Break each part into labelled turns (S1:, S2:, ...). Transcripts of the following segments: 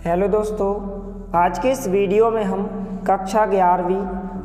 S1: Hello दोस्तों, आज के इस वीडियो में हम कक्षा 11वीं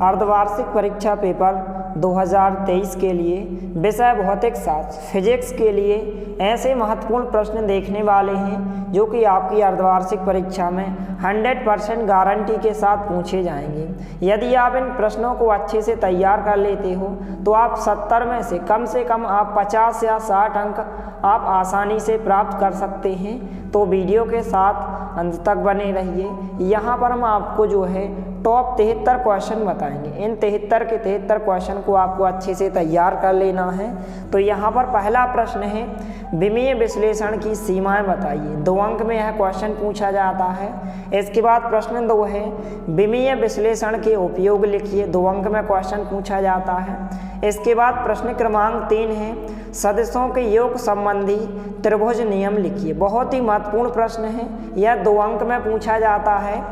S1: अर्धवार्षिक परीक्षा पेपर 2023 के लिए विषय भौतिक शास्त्र फिजिक्स के लिए ऐसे महत्वपूर्ण प्रश्न देखने वाले हैं जो कि आपकी अर्धवार्षिक परीक्षा में 100% गारंटी के साथ पूछे जाएंगे। यदि आप इन प्रश्नों को अच्छे से तैयार कर लेते हो तो आप 70 में से कम आप 50 या 60 अंक आप आसानी से प्राप्त कर सकते हैं। तो वीडियो के साथ अंत तक बने रहिए। यहाँ पर हम आपको जो है टॉप 73 क्वेश्चन बताएंगे। इन 73 के 73 क्वेश्चन को आपको अच्छे से तैयार कर लेना है। तो यहाँ पर पहला प्रश्न है, विमीय विश्लेषण की सीमाएं बताइए। 2 अंक में यह क्वेश्चन पूछा जाता है। इसके बाद प्रश्न 2 है, विमीय विश्लेषण के उपयोग लिखिए। 2 अंक में क्वेश्चन पूछा जाता है। इसके बाद प्रश्न क्रमांक 3 है, सदस्यों के योग संबंधी त्रिभुज नियम लिखिए। बहुत ही महत्वपूर्ण प्रश्न है, यह 2 अंक में पूछा जाता है।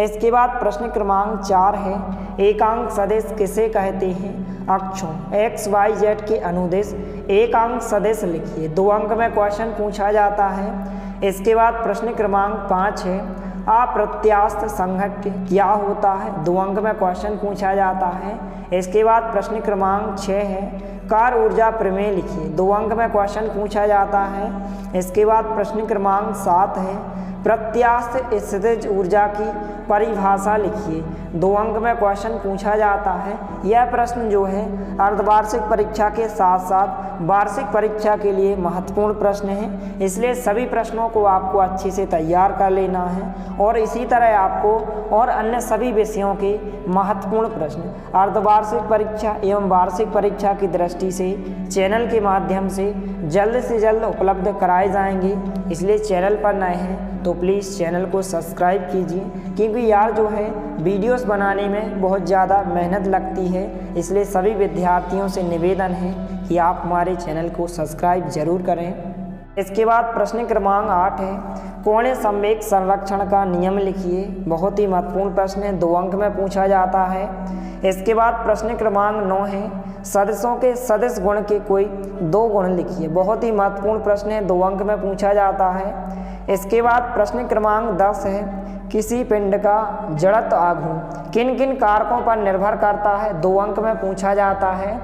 S1: इसके बाद प्रश्न क्रमांक 4 है, एकांक सदिश किसे कहते हैं। अक्षों x, y, z के अनुदिश एकांक सदिश लिखिए। 2 अंक में क्वेश्चन पूछा जाता है। इसके बाद प्रश्न क्रमांक 5 है, अप्रत्यास्थ संघट्य क्या होता है। 2 अंक में क्वेश्चन पूछा जाता है। इसके बाद प्रश्न क्रमांक 6 है, कार्य ऊर्जा प्रमेय लिखिए। 2 अंक में क्वेश्चन पूछा जाता है। इसके बाद प्रश्न क्रमांक 7 है, प्रत्यास्थ स्थितिज ऊर्जा की परिभाषा लिखिए। 2 अंक में क्वेश्चन पूछा जाता है। यह प्रश्न जो है अर्धवार्षिक परीक्षा के साथ साथ वार्षिक परीक्षा के लिए महत्वपूर्ण प्रश्न है, इसलिए सभी प्रश्नों को आपको अच्छे से तैयार कर लेना है। और इसी तरह आपको और अन्य सभी विषयों के महत्वपूर्ण प्रश्न अर्धवार्षिक परीक्षा एवं वार्षिक परीक्षा की दृष्टि से चैनल के माध्यम से जल्द से जल्द उपलब्ध कराए जाएंगे। इसलिए चैनल पर नए हैं तो प्लीज़ चैनल को सब्सक्राइब कीजिए, क्योंकि यार जो है वीडियोस बनाने में बहुत ज़्यादा मेहनत लगती है। इसलिए सभी विद्यार्थियों से निवेदन है कि आप हमारे चैनल को सब्सक्राइब जरूर करें। इसके बाद प्रश्न क्रमांक 8 है, कोणीय संवेग संरक्षण का नियम लिखिए। बहुत ही महत्वपूर्ण प्रश्न है, 2 अंक में पूछा जाता है। इसके बाद प्रश्न क्रमांक 9 है, सदस्यों के सदिश गुण के कोई 2 गुण लिखिए। बहुत ही महत्वपूर्ण प्रश्न है, 2 अंक में पूछा जाता है। इसके बाद प्रश्न क्रमांक 10 है, किसी पिंड का जड़त्व आघूर्ण किन किन कारकों पर निर्भर करता है। 2 अंक में पूछा जाता है।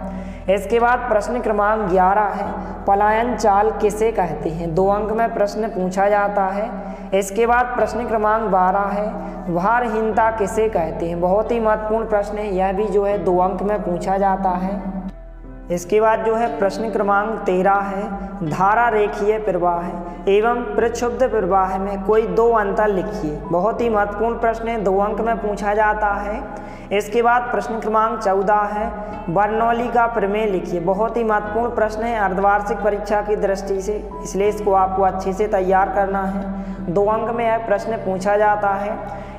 S1: इसके बाद प्रश्न क्रमांक 11 है, पलायन चाल किसे कहते हैं। 2 अंक में प्रश्न पूछा जाता है। इसके बाद प्रश्न क्रमांक 12 है, भारहीनता किसे कहते हैं। बहुत ही महत्वपूर्ण प्रश्न है, यह भी जो है 2 अंक में पूछा जाता है। इसके बाद जो है प्रश्न क्रमांक 13 है, धारा रेखीय प्रवाह एवं प्रक्षुब्ध प्रवाह में कोई 2 अंतर लिखिए। बहुत ही महत्वपूर्ण प्रश्न है, 2 अंक में पूछा जाता है। इसके बाद प्रश्न क्रमांक 14 है, बर्नौली का प्रमेय लिखिए। बहुत ही महत्वपूर्ण प्रश्न है अर्धवार्षिक परीक्षा की दृष्टि से, इसलिए इसको आपको अच्छे से तैयार करना है। 2 अंक में यह प्रश्न पूछा जाता है।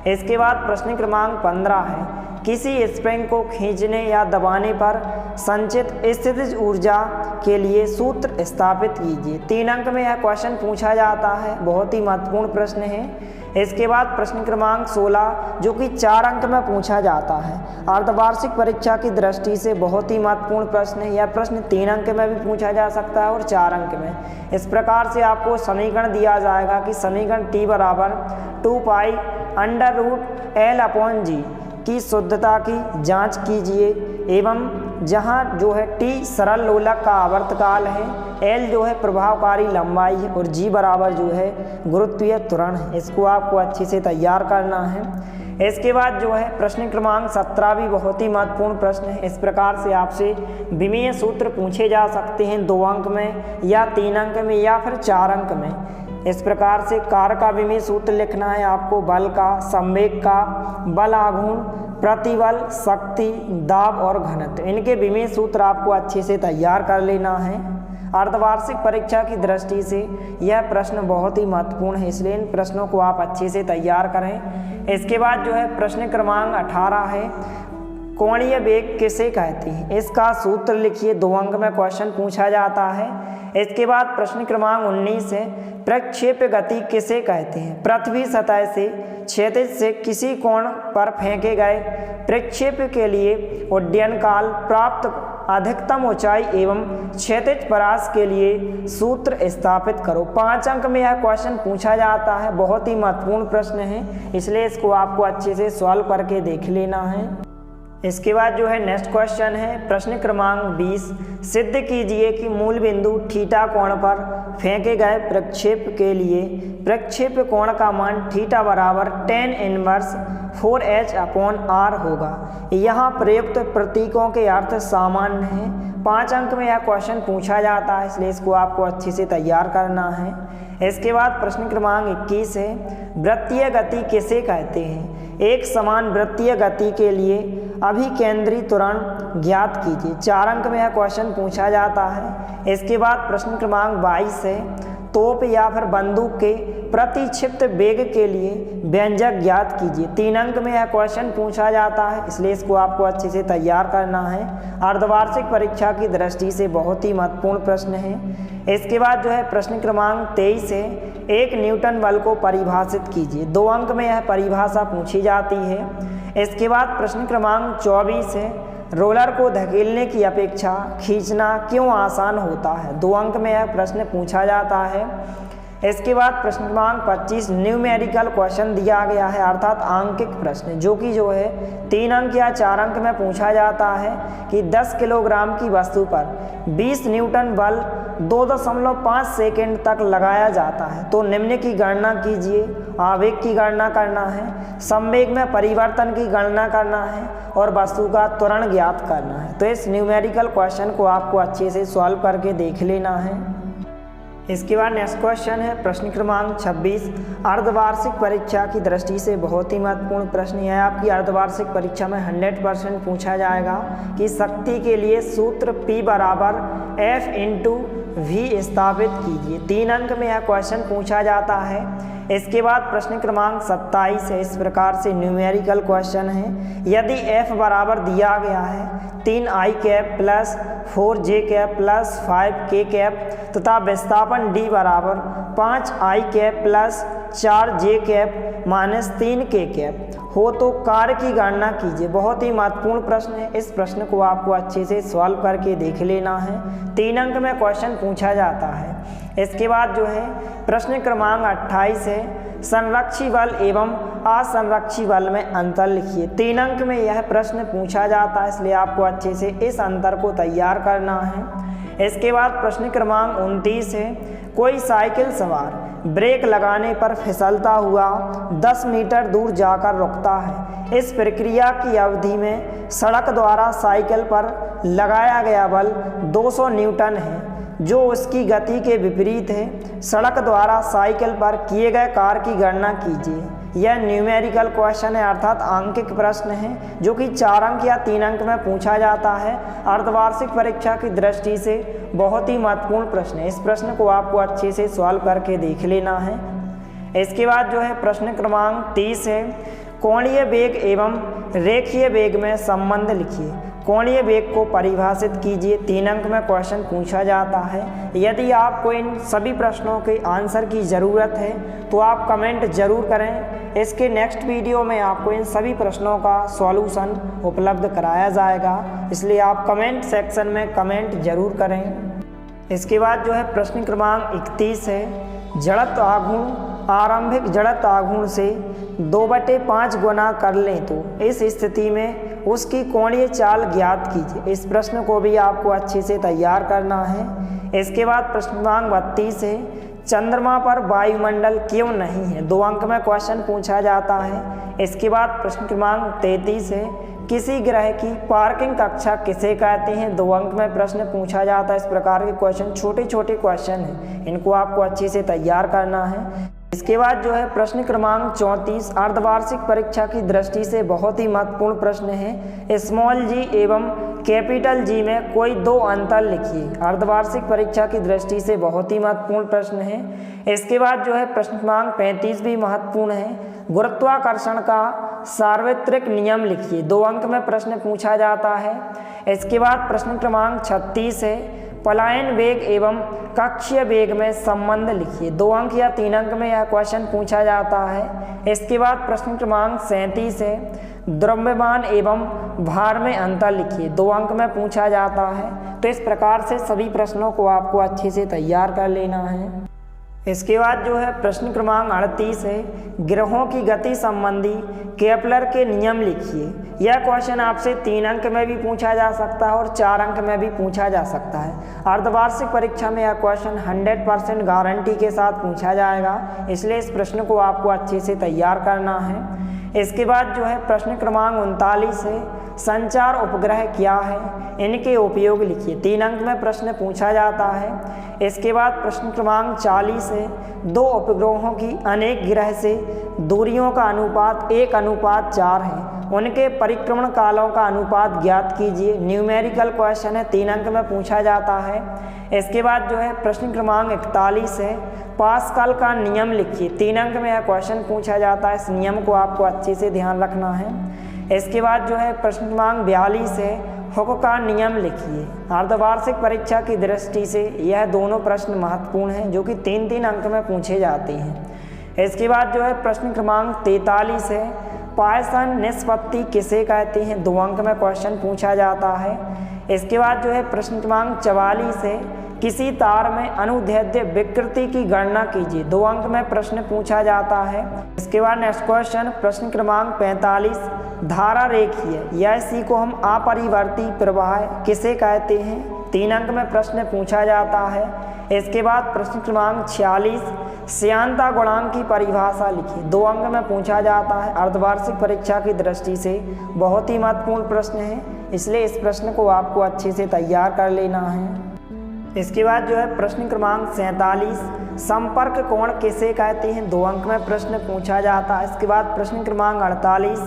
S1: इसके बाद प्रश्न क्रमांक 15 है, किसी स्प्रिंग को खींचने या दबाने पर संचित स्थितिज ऊर्जा के लिए सूत्र स्थापित कीजिए। 3 अंक में यह क्वेश्चन पूछा जाता है। बहुत ही महत्वपूर्ण प्रश्न है। इसके बाद प्रश्न क्रमांक 16 जो कि 4 अंक में पूछा जाता है। अर्धवार्षिक परीक्षा की दृष्टि से बहुत ही महत्वपूर्ण प्रश्न है। यह प्रश्न 3 अंक में भी पूछा जा सकता है और 4 अंक में। इस प्रकार से आपको समीकरण दिया जाएगा कि समीकरण T बराबर 2 पाई √L/G की शुद्धता की जांच कीजिए। एवं जहां जो है T सरल लोलक का आवर्तकाल है, L जो है प्रभावकारी लंबाई है और G बराबर जो है गुरुत्वीय त्वरण है। इसको आपको अच्छे से तैयार करना है। इसके बाद जो है प्रश्न क्रमांक 17 भी बहुत ही महत्वपूर्ण प्रश्न है। इस प्रकार से आपसे विमीय सूत्र पूछे जा सकते हैं 2 अंक में या 3 अंक में या फिर 4 अंक में। इस प्रकार से कार्य का विमीय सूत्र लिखना है आपको, बल का, संवेग का, बल आघूर्ण, प्रतिबल, शक्ति, दाब और घनत्व। इनके विमीय सूत्र आपको अच्छे से तैयार कर लेना है। अर्धवार्षिक परीक्षा की दृष्टि से यह प्रश्न बहुत ही महत्वपूर्ण है, इसलिए इन प्रश्नों को आप अच्छे से तैयार करें। इसके बाद जो है प्रश्न क्रमांक 18 है, कोणीय वेग किसे कहते हैं। इसका सूत्र लिखिए। 2 अंक में क्वेश्चन पूछा जाता है। इसके बाद प्रश्न क्रमांक 19 है, प्रक्षेप गति किसे कहते हैं। पृथ्वी सतह से क्षैतिज से किसी कोण पर फेंके गए प्रक्षेप के लिए उड्डयन काल प्राप्त अधिकतम ऊंचाई एवं क्षैतिज परास के लिए सूत्र स्थापित करो। 5 अंक में यह क्वेश्चन पूछा जाता है, बहुत ही महत्वपूर्ण प्रश्न है, इसलिए इसको आपको अच्छे से सॉल्व करके देख लेना है। इसके बाद जो है नेक्स्ट क्वेश्चन है प्रश्न क्रमांक 20, सिद्ध कीजिए कि मूल बिंदु थीटा कोण पर फेंके गए प्रक्षेप के लिए प्रक्षेप कोण का मान थीटा बराबर tan इनवर्स 4h/r होगा। यहाँ प्रयुक्त प्रतीकों के अर्थ सामान्य हैं। 5 अंक में यह क्वेश्चन पूछा जाता है, इसलिए इसको आपको अच्छे से तैयार करना है। इसके बाद प्रश्न क्रमांक 21 है, वृत्तीय गति किसे कहते हैं? एक समान वृत्तीय गति के लिए अभिकेंद्री त्वरण ज्ञात कीजिए। 4 अंक में यह क्वेश्चन पूछा जाता है। इसके बाद प्रश्न क्रमांक 22 है, तोप या फिर बंदूक के प्रतिक्षिप्त वेग के लिए व्यंजक ज्ञात कीजिए। 3 अंक में यह क्वेश्चन पूछा जाता है, इसलिए इसको आपको अच्छे से तैयार करना है। अर्धवार्षिक परीक्षा की दृष्टि से बहुत ही महत्वपूर्ण प्रश्न है। इसके बाद जो है प्रश्न क्रमांक 23 है, एक न्यूटन बल को परिभाषित कीजिए। 2 अंक में यह परिभाषा पूछी जाती है। इसके बाद प्रश्न क्रमांक 24 है, रोलर को धकेलने की अपेक्षा खींचना क्यों आसान होता है? 2 अंक में यह प्रश्न पूछा जाता है। इसके बाद प्रश्न क्रमांक 25 न्यूमेरिकल क्वेश्चन दिया गया है, अर्थात आंकिक प्रश्न, जो कि जो है 3 अंक या 4 अंक में पूछा जाता है कि 10 किलोग्राम की वस्तु पर 20 न्यूटन बल 2.5 सेकेंड तक लगाया जाता है, तो निम्न की गणना कीजिए। आवेग की गणना करना है, संवेग में परिवर्तन की गणना करना है और वस्तु का त्वरण ज्ञात करना है। तो इस न्यूमेरिकल क्वेश्चन को आपको अच्छे से सॉल्व करके देख लेना है। इसके बाद नेक्स्ट क्वेश्चन है प्रश्न क्रमांक 26, अर्धवार्षिक परीक्षा की दृष्टि से बहुत ही महत्वपूर्ण प्रश्न है। आपकी अर्धवार्षिक परीक्षा में 100% पूछा जाएगा कि शक्ति के लिए सूत्र P बराबर F × V स्थापित कीजिए। 3 अंक में यह क्वेश्चन पूछा जाता है। इसके बाद प्रश्न क्रमांक 27 है, इस प्रकार से न्यूमेरिकल क्वेश्चन है, यदि F बराबर दिया गया है 3i cap plus 4j cap plus 5k cap तथा विस्थापन d बराबर 5i cap plus 4j cap minus 3k cap हो तो कार्य की गणना कीजिए। बहुत ही महत्वपूर्ण प्रश्न है, इस प्रश्न को आपको अच्छे से सॉल्व करके देख लेना है। 3 अंक में क्वेश्चन पूछा जाता है। इसके बाद जो है प्रश्न क्रमांक 28 है, संरक्षी बल एवं असंरक्षी बल में अंतर लिखिए। 3 अंक में यह प्रश्न पूछा जाता है, इसलिए आपको अच्छे से इस अंतर को तैयार करना है। इसके बाद प्रश्न क्रमांक 29 है, कोई साइकिल सवार ब्रेक लगाने पर फिसलता हुआ 10 मीटर दूर जाकर रुकता है। इस प्रक्रिया की अवधि में सड़क द्वारा साइकिल पर लगाया गया बल 200 न्यूटन है, जो उसकी गति के विपरीत है। सड़क द्वारा साइकिल पर किए गए कार्य की गणना कीजिए। यह न्यूमेरिकल क्वेश्चन है, अर्थात आंकिक प्रश्न है, जो कि 4 अंक या 3 अंक में पूछा जाता है। अर्धवार्षिक परीक्षा की दृष्टि से बहुत ही महत्वपूर्ण प्रश्न है, इस प्रश्न को आपको अच्छे से सॉल्व करके देख लेना है। इसके बाद जो है प्रश्न क्रमांक 30 है, कोणीय वेग एवं रेखीय वेग में संबंध लिखिए। कोणीय वेग को परिभाषित कीजिए। 3 अंक में क्वेश्चन पूछा जाता है। यदि आपको इन सभी प्रश्नों के आंसर की ज़रूरत है तो आप कमेंट ज़रूर करें। इसके नेक्स्ट वीडियो में आपको इन सभी प्रश्नों का सॉल्यूशन उपलब्ध कराया जाएगा, इसलिए आप कमेंट सेक्शन में कमेंट ज़रूर करें। इसके बाद जो है प्रश्न क्रमांक 31 है, जड़त्व आघूर्ण आरंभिक जड़त्व आघूर्ण से 2/5 गुना कर लें तो इस स्थिति में उसकी कोणीय चाल ज्ञात कीजिए। इस प्रश्न को भी आपको अच्छे से तैयार करना है। इसके बाद प्रश्न क्रमांक 32 है, चंद्रमा पर वायुमंडल क्यों नहीं है? 2 अंक में क्वेश्चन पूछा जाता है। इसके बाद प्रश्न क्रमांक 33 है, किसी ग्रह की पार्किंग कक्षा किसे कहते हैं? 2 अंक में प्रश्न पूछा जाता है। इस प्रकार के क्वेश्चन छोटे छोटे क्वेश्चन हैं, इनको आपको अच्छे से तैयार करना है। इसके बाद जो है प्रश्न क्रमांक 34 अर्धवार्षिक परीक्षा की दृष्टि से बहुत ही महत्वपूर्ण प्रश्न है, स्मॉल जी एवं कैपिटल जी में कोई 2 अंतर लिखिए। अर्धवार्षिक परीक्षा की दृष्टि से बहुत ही महत्वपूर्ण प्रश्न है। इसके बाद जो है प्रश्न क्रमांक 35 भी महत्वपूर्ण है, गुरुत्वाकर्षण का सार्वत्रिक नियम लिखिए। 2 अंक में प्रश्न पूछा जाता है। इसके बाद प्रश्न क्रमांक 36 है, पलायन वेग एवं कक्षीय वेग में संबंध लिखिए। 2 अंक या 3 अंक में यह क्वेश्चन पूछा जाता है। इसके बाद प्रश्न क्रमांक 37 है, द्रव्यमान एवं भार में अंतर लिखिए। 2 अंक में पूछा जाता है। तो इस प्रकार से सभी प्रश्नों को आपको अच्छे से तैयार कर लेना है। इसके बाद जो है प्रश्न क्रमांक 38 है, ग्रहों की गति संबंधी केपलर के नियम लिखिए। यह क्वेश्चन आपसे 3 अंक में भी पूछा जा सकता है और 4 अंक में भी पूछा जा सकता है। अर्धवार्षिक परीक्षा में यह क्वेश्चन 100% गारंटी के साथ पूछा जाएगा, इसलिए इस प्रश्न को आपको अच्छे से तैयार करना है। इसके बाद जो है प्रश्न क्रमांक 39 है, संचार उपग्रह क्या है, इनके उपयोग लिखिए। 3 अंक में प्रश्न पूछा जाता है। इसके बाद प्रश्न क्रमांक 40 है, 2 उपग्रहों की अनेक ग्रह से दूरियों का अनुपात 1:4 है, उनके परिक्रमण कालों का अनुपात ज्ञात कीजिए। न्यूमेरिकल क्वेश्चन है, 3 अंक में पूछा जाता है। इसके बाद जो है प्रश्न क्रमांक 41 है, पास्कल का नियम लिखिए। 3 अंक में यह क्वेश्चन पूछा जाता है, इस नियम को आपको अच्छे से ध्यान रखना है। इसके बाद जो है प्रश्न क्रमांक 42 है, हुक का नियम लिखिए। अर्धवार्षिक परीक्षा की दृष्टि से यह दोनों प्रश्न महत्वपूर्ण हैं, जो कि 3-3 अंक में पूछे जाते हैं। इसके बाद जो है प्रश्न क्रमांक 43 है, पॉइसन निष्पत्ति किसे कहते हैं। 2 अंक में क्वेश्चन पूछा जाता है। इसके बाद जो है प्रश्न क्रमांक 44 है, किसी तार में अनुदैर्ध्य विकृति की गणना कीजिए। 2 अंक में प्रश्न पूछा जाता है। इसके बाद नेक्स्ट क्वेश्चन प्रश्न क्रमांक 45, धारा रेखीय या इसी को हम अपरिवर्ती प्रवाह किसे कहते हैं। 3 अंक में प्रश्न पूछा जाता है। इसके बाद प्रश्न क्रमांक 46, श्यानता गुणांक की परिभाषा लिखिए। 2 अंक में पूछा जाता है। अर्धवार्षिक परीक्षा की दृष्टि से बहुत ही महत्वपूर्ण प्रश्न है, इसलिए इस प्रश्न को आपको अच्छे से तैयार कर लेना है। इसके बाद जो है प्रश्न क्रमांक 47, संपर्क कोण किसे कहते हैं। 2 अंक में प्रश्न पूछा जाता है। इसके बाद प्रश्न क्रमांक 48,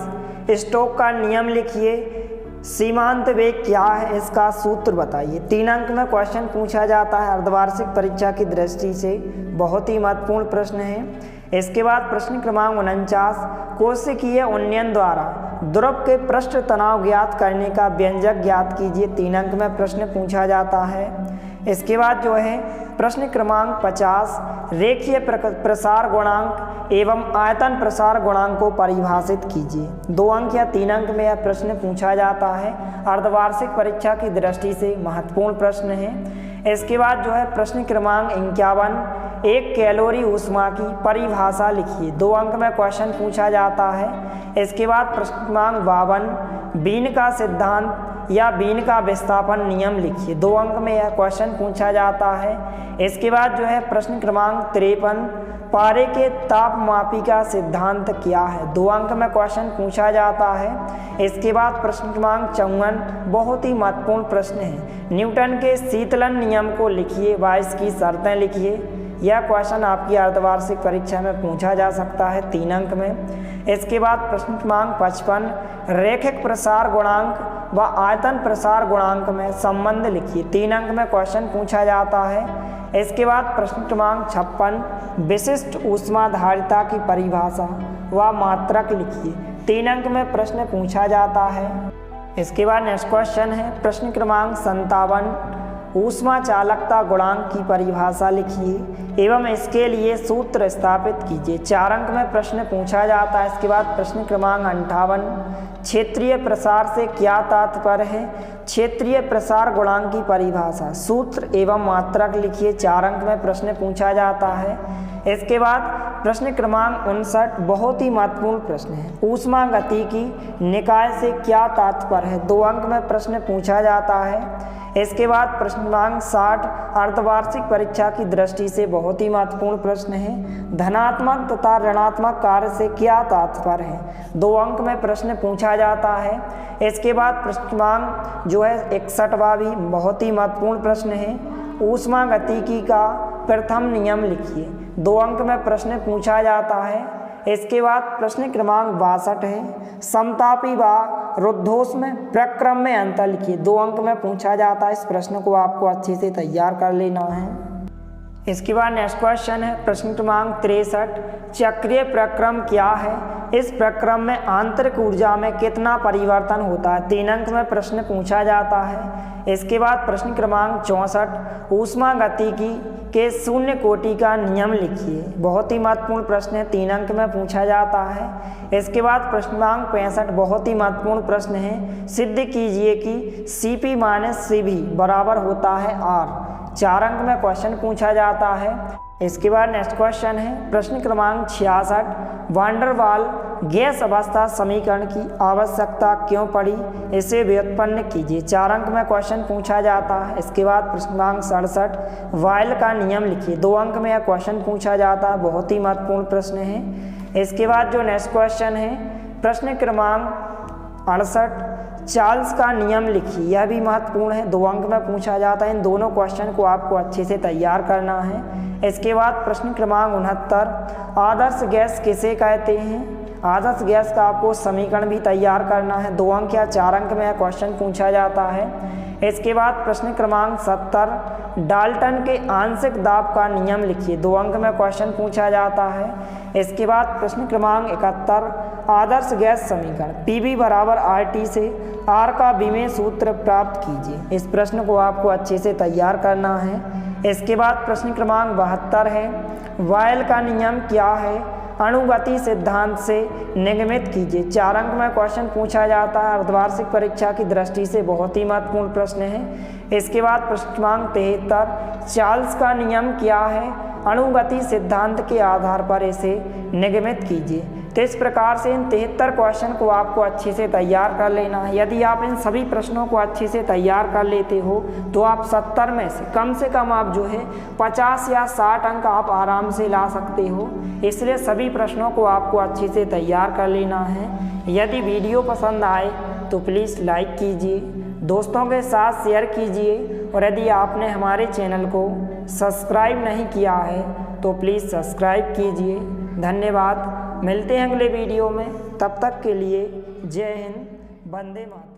S1: स्टोक का नियम लिखिए। सीमांत वेग क्या है, इसका सूत्र बताइए। 3 अंक में क्वेश्चन पूछा जाता है। अर्धवार्षिक परीक्षा की दृष्टि से बहुत ही महत्वपूर्ण प्रश्न है। इसके बाद प्रश्न क्रमांक 49, कोशिकीय उन्नयन द्वारा द्रव के पृष्ठ तनाव ज्ञात करने का व्यंजक ज्ञात कीजिए। 3 अंक में प्रश्न पूछा जाता है। इसके बाद जो है प्रश्न क्रमांक 50, रेखीय प्रसार गुणांक एवं आयतन प्रसार गुणांक को परिभाषित कीजिए। 2 अंक या 3 अंक में यह प्रश्न पूछा जाता है। अर्धवार्षिक परीक्षा की दृष्टि से महत्वपूर्ण प्रश्न है। इसके बाद जो है प्रश्न क्रमांक 51, 1 कैलोरी ऊष्मा की परिभाषा लिखिए। 2 अंक में क्वेश्चन पूछा जाता है। इसके बाद प्रश्न क्रमांक 52, बीन का सिद्धांत या बीन का विस्थापन नियम लिखिए। 2 अंक में यह क्वेश्चन पूछा जाता है। इसके बाद जो है प्रश्न क्रमांक 53, पारे के तापमापी का सिद्धांत क्या है। 2 अंक में क्वेश्चन पूछा जाता है। इसके बाद प्रश्न क्रमांक 54 बहुत ही महत्वपूर्ण प्रश्न है, न्यूटन के शीतलन नियम को लिखिए व इसकी शर्तें लिखिए। यह क्वेश्चन आपकी अर्धवार्षिक परीक्षा में पूछा जा सकता है 3 अंक में। इसके बाद प्रश्न क्रमांक 55, रैखिक प्रसार गुणांक व आयतन प्रसार गुणांक में संबंध लिखिए। 3 अंक में क्वेश्चन पूछा जाता है। इसके बाद प्रश्न क्रमांक 56, विशिष्ट ऊष्माधारिता की परिभाषा व मात्रक लिखिए। 3 अंक में प्रश्न पूछा जाता है। इसके बाद नेक्स्ट क्वेश्चन है प्रश्न क्रमांक 57, ऊष्मा चालकता गुणांक की परिभाषा लिखिए एवं इसके लिए सूत्र स्थापित कीजिए। 4 अंक में प्रश्न पूछा जाता है। इसके बाद प्रश्न क्रमांक 58, क्षेत्रीय प्रसार से क्या तात्पर्य है। क्षेत्रीय प्रसार गुणांक की परिभाषा, सूत्र एवं मात्रक लिखिए। 4 अंक में प्रश्न पूछा जाता है। इसके बाद प्रश्न क्रमांक 59 बहुत ही महत्वपूर्ण प्रश्न है, ऊष्मा गति की निकाय से क्या तात्पर्य है। 2 अंक में प्रश्न पूछा जाता है। इसके बाद प्रश्न क्रमांक 60 अर्धवार्षिक परीक्षा की दृष्टि से बहुत ही महत्वपूर्ण प्रश्न है, धनात्मक तथा ऋणात्मक कार्य से क्या तात्पर्य है। 2 अंक में प्रश्न पूछा जाता है। इसके बाद प्रश्न क्रमांक जो है 61वां भी बहुत ही महत्वपूर्ण प्रश्न है, ऊष्मा गतिकी का प्रथम नियम लिखिए। 2 अंक में प्रश्न पूछा जाता है। इसके बाद प्रश्न क्रमांक 62 है, समतापी व रुद्धोष्म प्रक्रम में अंतर लिखिए। 2 अंक में पूछा जाता है। इस प्रश्न को आपको अच्छे से तैयार कर लेना है। इसके बाद नेक्स्ट क्वेश्चन है प्रश्न क्रमांक 63, चक्रीय प्रक्रम क्या है। इस प्रक्रम में आंतरिक ऊर्जा में कितना परिवर्तन होता है। 3 अंक में प्रश्न पूछा जाता है। इसके बाद प्रश्न क्रमांक 64, ऊष्मा गतिकी के शून्य कोटि का नियम लिखिए। बहुत ही महत्वपूर्ण प्रश्न है, 3 अंक में पूछा जाता है। इसके बाद प्रश्न क्रमांक 65 बहुत ही महत्वपूर्ण प्रश्न है, सिद्ध कीजिए कि CP माइनस CV बराबर होता है R। 4 अंक में क्वेश्चन पूछा जाता है। इसके बाद नेक्स्ट क्वेश्चन है प्रश्न क्रमांक 66, वान डेर वाल गैस अवस्था समीकरण की आवश्यकता क्यों पड़ी, इसे व्युत्पन्न कीजिए। 4 अंक में क्वेश्चन पूछा जाता है। इसके बाद प्रश्न क्रमांक 67, वायल का नियम लिखिए। 2 अंक में यह क्वेश्चन पूछा जाता है, बहुत ही महत्वपूर्ण प्रश्न है। इसके बाद जो नेक्स्ट क्वेश्चन है प्रश्न क्रमांक 68, चार्ल्स का नियम लिखिए। यह भी महत्वपूर्ण है, 2 अंक में पूछा जाता है। इन दोनों क्वेश्चन को आपको अच्छे से तैयार करना है। इसके बाद प्रश्न क्रमांक 69, आदर्श गैस किसे कहते हैं। आदर्श गैस का आपको समीकरण भी तैयार करना है। 2 अंक या 4 अंक में यह क्वेश्चन पूछा जाता है। इसके बाद प्रश्न क्रमांक 70, डाल्टन के आंशिक दाब का नियम लिखिए। 2 अंक में क्वेश्चन पूछा जाता है। इसके बाद प्रश्न क्रमांक 71, आदर्श गैस समीकरण PV बराबर RT से R का विमेय सूत्र प्राप्त कीजिए। इस प्रश्न को आपको अच्छे से तैयार करना है। इसके बाद प्रश्न क्रमांक 72 है, वायल का नियम क्या है, अणुगति सिद्धांत से निगमित कीजिए। 4 अंक में क्वेश्चन पूछा जाता है, अर्धवार्षिक परीक्षा की दृष्टि से बहुत ही महत्वपूर्ण प्रश्न है। इसके बाद प्रश्न क्रमांक 73, चार्ल्स का नियम क्या है, अणुगति सिद्धांत के आधार पर इसे निगमित कीजिए। तो इस प्रकार से इन 73 क्वेश्चन को आपको अच्छे से तैयार कर लेना है। यदि आप इन सभी प्रश्नों को अच्छे से तैयार कर लेते हो तो आप 70 में से कम आप जो है 50 या 60 अंक आप आराम से ला सकते हो। इसलिए सभी प्रश्नों को आपको अच्छे से तैयार कर लेना है। यदि वीडियो पसंद आए तो प्लीज़ लाइक कीजिए, दोस्तों के साथ शेयर कीजिए, और यदि आपने हमारे चैनल को सब्सक्राइब नहीं किया है तो प्लीज़ सब्सक्राइब कीजिए। धन्यवाद, मिलते हैं अगले वीडियो में। तब तक के लिए जय हिंद, वंदे मातरम।